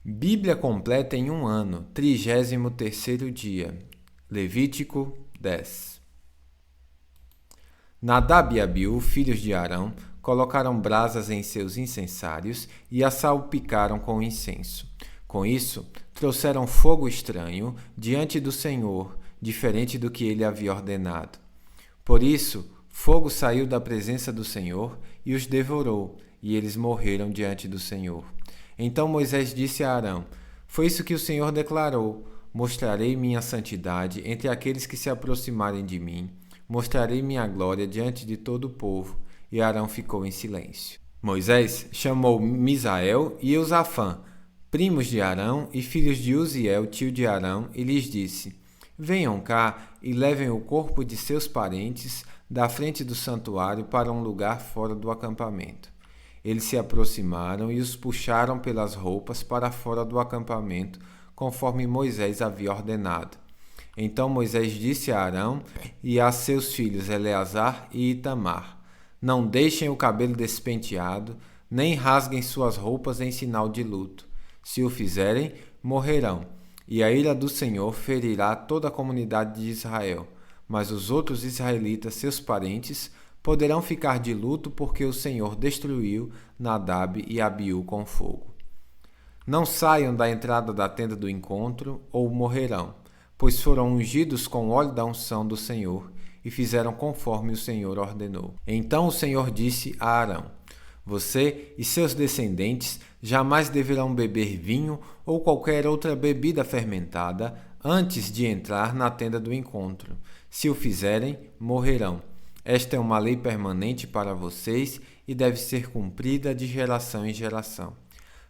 Bíblia completa em um ano, 33º dia. Levítico 10. Nadab e Abiú, filhos de Arão, colocaram brasas em seus incensários e a salpicaram com incenso. Com isso, trouxeram fogo estranho diante do Senhor, diferente do que ele havia ordenado. Por isso, fogo saiu da presença do Senhor e os devorou, e eles morreram diante do Senhor. Então Moisés disse a Arão: Foi isso que o Senhor declarou: Mostrarei minha santidade entre aqueles que se aproximarem de mim, mostrarei minha glória diante de todo o povo. E Arão ficou em silêncio. Moisés chamou Misael e Eusafã, primos de Arão e filhos de Uziel, tio de Arão, e lhes disse: Venham cá e levem o corpo de seus parentes da frente do santuário para um lugar fora do acampamento. Eles se aproximaram e os puxaram pelas roupas para fora do acampamento, conforme Moisés havia ordenado. Então Moisés disse a Arão e a seus filhos Eleazar e Itamar: Não deixem o cabelo despenteado, nem rasguem suas roupas em sinal de luto. Se o fizerem, morrerão, e a ira do Senhor ferirá toda a comunidade de Israel. Mas os outros israelitas, seus parentes, poderão ficar de luto porque o Senhor destruiu Nadab e Abiú com fogo. Não saiam da entrada da tenda do encontro ou morrerão, pois foram ungidos com o óleo da unção do Senhor e fizeram conforme o Senhor ordenou. Então o Senhor disse a Arão: Você e seus descendentes jamais deverão beber vinho ou qualquer outra bebida fermentada antes de entrar na tenda do encontro. Se o fizerem, morrerão. Esta é uma lei permanente para vocês e deve ser cumprida de geração em geração.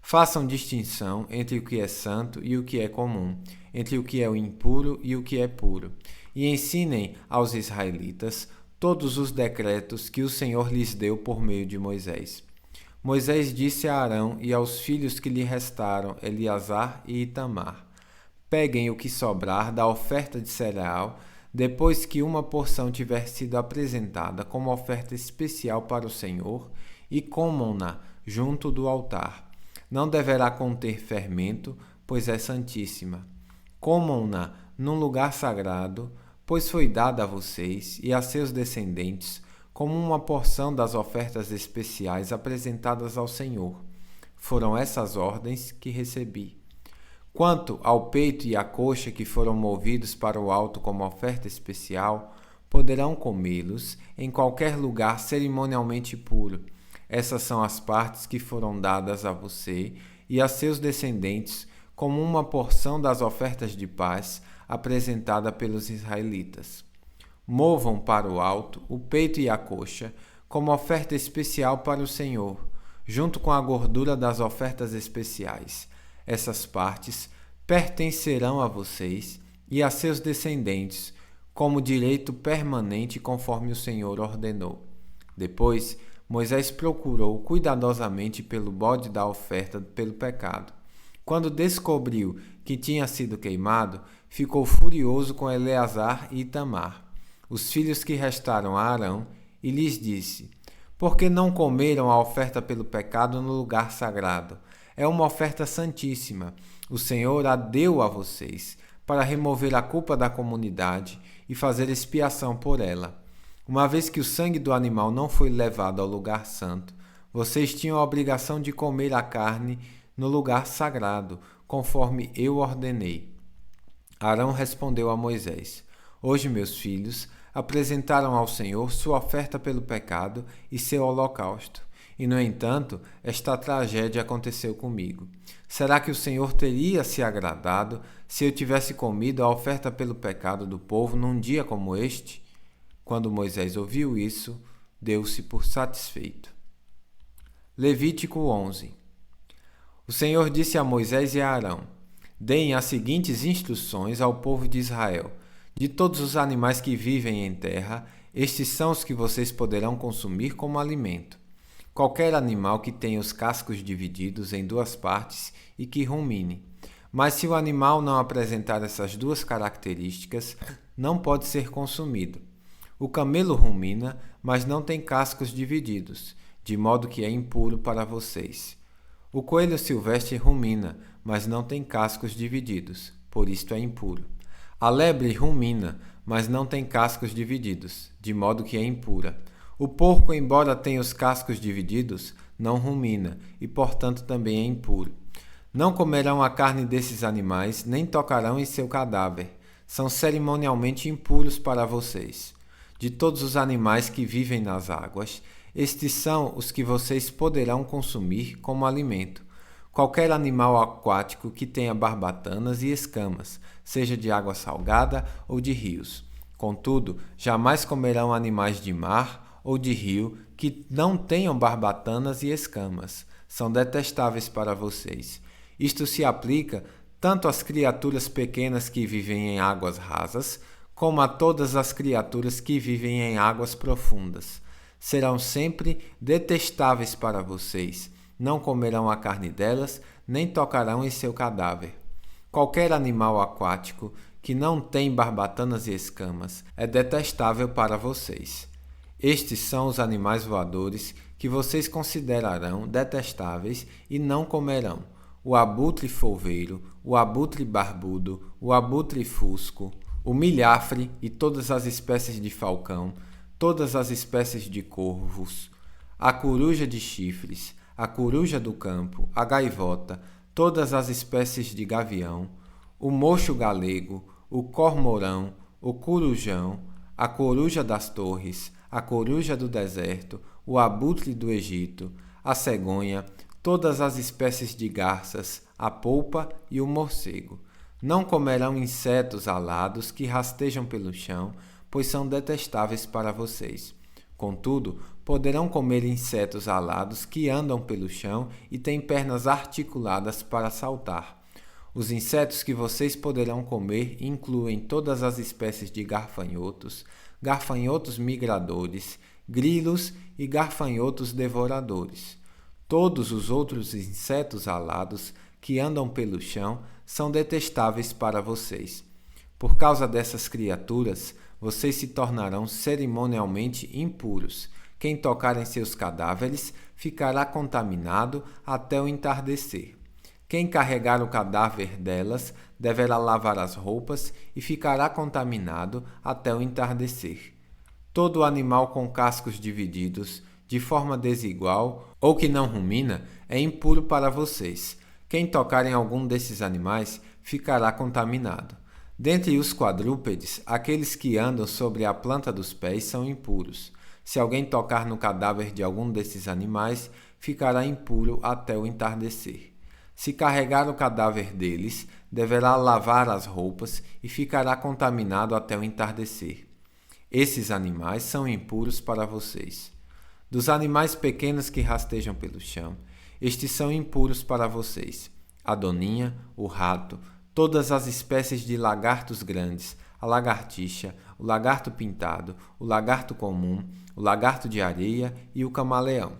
Façam distinção entre o que é santo e o que é comum, entre o que é o impuro e o que é puro, e ensinem aos israelitas todos os decretos que o Senhor lhes deu por meio de Moisés. Moisés disse a Arão e aos filhos que lhe restaram, Eleazar e Itamar: Peguem o que sobrar da oferta de cereal, depois que uma porção tiver sido apresentada como oferta especial para o Senhor, e comam-na junto do altar. Não deverá conter fermento, pois é santíssima. Comam-na num lugar sagrado, pois foi dada a vocês e a seus descendentes como uma porção das ofertas especiais apresentadas ao Senhor. Foram essas ordens que recebi. Quanto ao peito e à coxa que foram movidos para o alto como oferta especial, poderão comê-los em qualquer lugar cerimonialmente puro. Essas são as partes que foram dadas a você e a seus descendentes como uma porção das ofertas de paz apresentada pelos israelitas. Movam para o alto o peito e a coxa como oferta especial para o Senhor, junto com a gordura das ofertas especiais. Essas partes pertencerão a vocês e a seus descendentes como direito permanente conforme o Senhor ordenou. Depois, Moisés procurou cuidadosamente pelo bode da oferta pelo pecado. Quando descobriu que tinha sido queimado, ficou furioso com Eleazar e Itamar, os filhos que restaram a Arão, e lhes disse: Por que não comeram a oferta pelo pecado no lugar sagrado? É uma oferta santíssima. O Senhor a deu a vocês para remover a culpa da comunidade e fazer expiação por ela. Uma vez que o sangue do animal não foi levado ao lugar santo, vocês tinham a obrigação de comer a carne no lugar sagrado, conforme eu ordenei. Arão respondeu a Moisés: Hoje, meus filhos apresentaram ao Senhor sua oferta pelo pecado e seu holocausto. E, no entanto, esta tragédia aconteceu comigo. Será que o Senhor teria se agradado se eu tivesse comido a oferta pelo pecado do povo num dia como este? Quando Moisés ouviu isso, deu-se por satisfeito. Levítico 11. O Senhor disse a Moisés e a Arão: Deem as seguintes instruções ao povo de Israel: De todos os animais que vivem em terra, estes são os que vocês poderão consumir como alimento. Qualquer animal que tenha os cascos divididos em duas partes e que rumine. Mas se o animal não apresentar essas duas características, não pode ser consumido. O camelo rumina, mas não tem cascos divididos, de modo que é impuro para vocês. O coelho silvestre rumina, mas não tem cascos divididos, por isto é impuro. A lebre rumina, mas não tem cascos divididos, de modo que é impura. O porco, embora tenha os cascos divididos, não rumina, e portanto também é impuro. Não comerão a carne desses animais, nem tocarão em seu cadáver. São cerimonialmente impuros para vocês. De todos os animais que vivem nas águas, estes são os que vocês poderão consumir como alimento. Qualquer animal aquático que tenha barbatanas e escamas, seja de água salgada ou de rios. Contudo, jamais comerão animais de mar ou de rio que não tenham barbatanas e escamas. São detestáveis para vocês. Isto se aplica tanto às criaturas pequenas que vivem em águas rasas, como a todas as criaturas que vivem em águas profundas. Serão sempre detestáveis para vocês. Não comerão a carne delas, nem tocarão em seu cadáver. Qualquer animal aquático que não tem barbatanas e escamas é detestável para vocês. Estes são os animais voadores que vocês considerarão detestáveis e não comerão: o abutre folveiro, o abutre barbudo, o abutre fusco, o milhafre e todas as espécies de falcão, todas as espécies de corvos, a coruja de chifres, a coruja do campo, a gaivota, todas as espécies de gavião, o mocho galego, o cormorão, o corujão, a coruja das torres, a coruja do deserto, o abutre do Egito, a cegonha, todas as espécies de garças, a polpa e o morcego. Não comerão insetos alados que rastejam pelo chão, pois são detestáveis para vocês. Contudo, poderão comer insetos alados que andam pelo chão e têm pernas articuladas para saltar. Os insetos que vocês poderão comer incluem todas as espécies de gafanhotos, gafanhotos migradores, grilos e gafanhotos devoradores. Todos os outros insetos alados que andam pelo chão são detestáveis para vocês. Por causa dessas criaturas, vocês se tornarão cerimonialmente impuros. Quem tocar em seus cadáveres ficará contaminado até o entardecer. Quem carregar o cadáver delas deverá lavar as roupas e ficará contaminado até o entardecer. Todo animal com cascos divididos, de forma desigual, ou que não rumina, é impuro para vocês. Quem tocar em algum desses animais ficará contaminado. Dentre os quadrúpedes, aqueles que andam sobre a planta dos pés são impuros. Se alguém tocar no cadáver de algum desses animais, ficará impuro até o entardecer. Se carregar o cadáver deles, deverá lavar as roupas e ficará contaminado até o entardecer. Esses animais são impuros para vocês. Dos animais pequenos que rastejam pelo chão, estes são impuros para vocês: a doninha, o rato, todas as espécies de lagartos grandes, a lagartixa, o lagarto pintado, o lagarto comum, o lagarto de areia e o camaleão.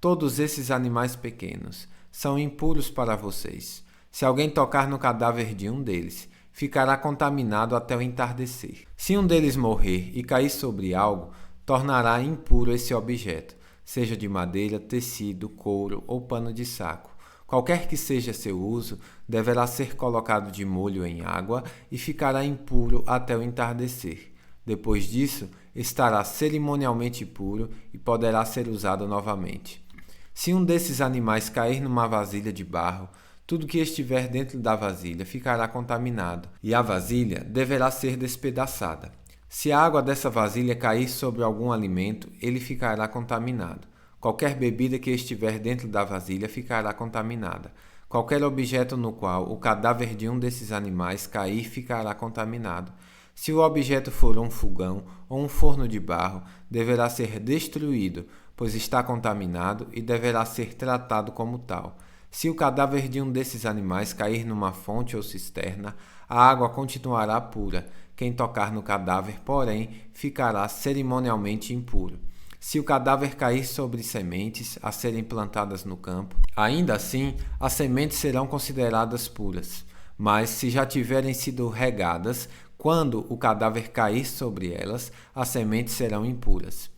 Todos esses animais pequenos são impuros para vocês. Se alguém tocar no cadáver de um deles, ficará contaminado até o entardecer. Se um deles morrer e cair sobre algo, tornará impuro esse objeto, seja de madeira, tecido, couro ou pano de saco. Qualquer que seja seu uso, deverá ser colocado de molho em água e ficará impuro até o entardecer. Depois disso, estará cerimonialmente puro e poderá ser usado novamente. Se um desses animais cair numa vasilha de barro, tudo que estiver dentro da vasilha ficará contaminado, e a vasilha deverá ser despedaçada. Se a água dessa vasilha cair sobre algum alimento, ele ficará contaminado. Qualquer bebida que estiver dentro da vasilha ficará contaminada. Qualquer objeto no qual o cadáver de um desses animais cair ficará contaminado. Se o objeto for um fogão ou um forno de barro, deverá ser destruído, pois está contaminado e deverá ser tratado como tal. Se o cadáver de um desses animais cair numa fonte ou cisterna, a água continuará pura. Quem tocar no cadáver, porém, ficará cerimonialmente impuro. Se o cadáver cair sobre sementes a serem plantadas no campo, ainda assim as sementes serão consideradas puras. Mas se já tiverem sido regadas, quando o cadáver cair sobre elas, as sementes serão impuras.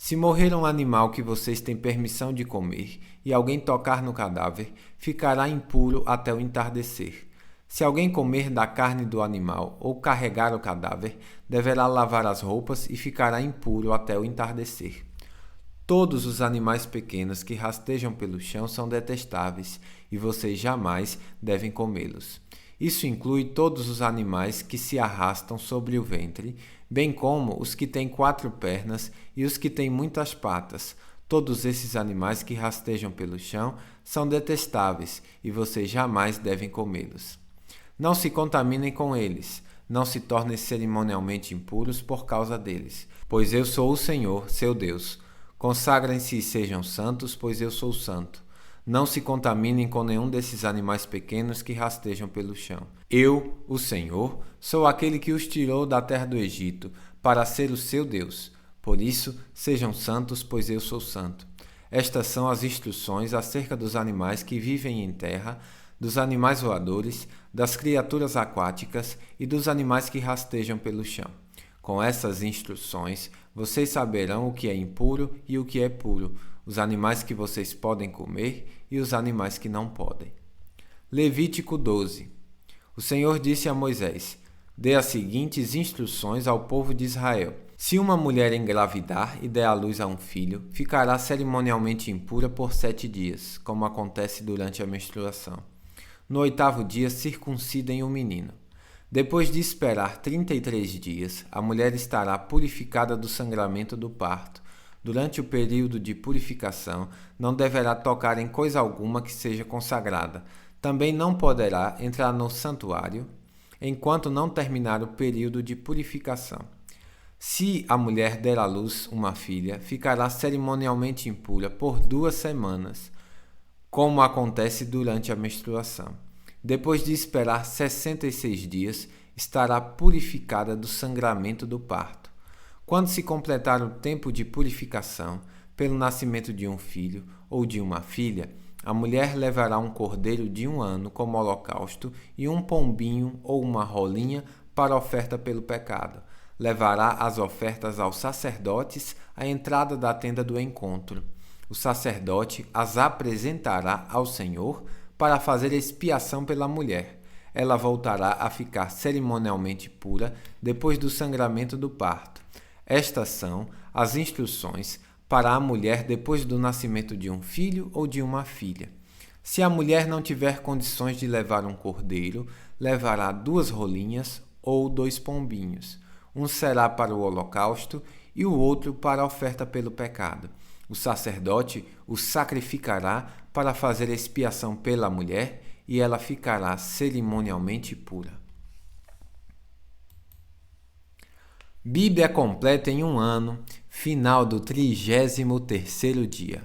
Se morrer um animal que vocês têm permissão de comer e alguém tocar no cadáver, ficará impuro até o entardecer. Se alguém comer da carne do animal ou carregar o cadáver, deverá lavar as roupas e ficará impuro até o entardecer. Todos os animais pequenos que rastejam pelo chão são detestáveis e vocês jamais devem comê-los. Isso inclui todos os animais que se arrastam sobre o ventre, bem como os que têm 4 pernas e os que têm muitas patas. Todos esses animais que rastejam pelo chão são detestáveis e vocês jamais devem comê-los. Não se contaminem com eles, não se tornem cerimonialmente impuros por causa deles, pois eu sou o Senhor, seu Deus. Consagrem-se e sejam santos, pois eu sou santo. Não se contaminem com nenhum desses animais pequenos que rastejam pelo chão. Eu, o Senhor, sou aquele que os tirou da terra do Egito, para ser o seu Deus. Por isso, sejam santos, pois eu sou santo. Estas são as instruções acerca dos animais que vivem em terra, dos animais voadores, das criaturas aquáticas e dos animais que rastejam pelo chão. Com essas instruções, vocês saberão o que é impuro e o que é puro, os animais que vocês podem comer e os animais que não podem. Levítico 12. O Senhor disse a Moisés: dê as seguintes instruções ao povo de Israel. Se uma mulher engravidar e der à luz a um filho, ficará cerimonialmente impura por 7 dias, como acontece durante a menstruação. No 8º dia, circuncidem o menino. Depois de esperar 33 dias, a mulher estará purificada do sangramento do parto. Durante o período de purificação, não deverá tocar em coisa alguma que seja consagrada. Também não poderá entrar no santuário enquanto não terminar o período de purificação. Se a mulher der à luz uma filha, ficará cerimonialmente impura por 2 semanas, como acontece durante a menstruação. Depois de esperar 66 dias, estará purificada do sangramento do parto. Quando se completar o tempo de purificação, pelo nascimento de um filho ou de uma filha, a mulher levará um cordeiro de 1 ano como holocausto e um pombinho ou uma rolinha para oferta pelo pecado. Levará as ofertas aos sacerdotes à entrada da tenda do encontro. O sacerdote as apresentará ao Senhor para fazer expiação pela mulher. Ela voltará a ficar cerimonialmente pura depois do sangramento do parto. Estas são as instruções para a mulher depois do nascimento de um filho ou de uma filha. Se a mulher não tiver condições de levar um cordeiro, levará 2 rolinhas ou 2 pombinhos. Um será para o holocausto e o outro para a oferta pelo pecado. O sacerdote o sacrificará para fazer expiação pela mulher e ela ficará cerimonialmente pura. Bíblia completa em 1 ano, final do 33º dia.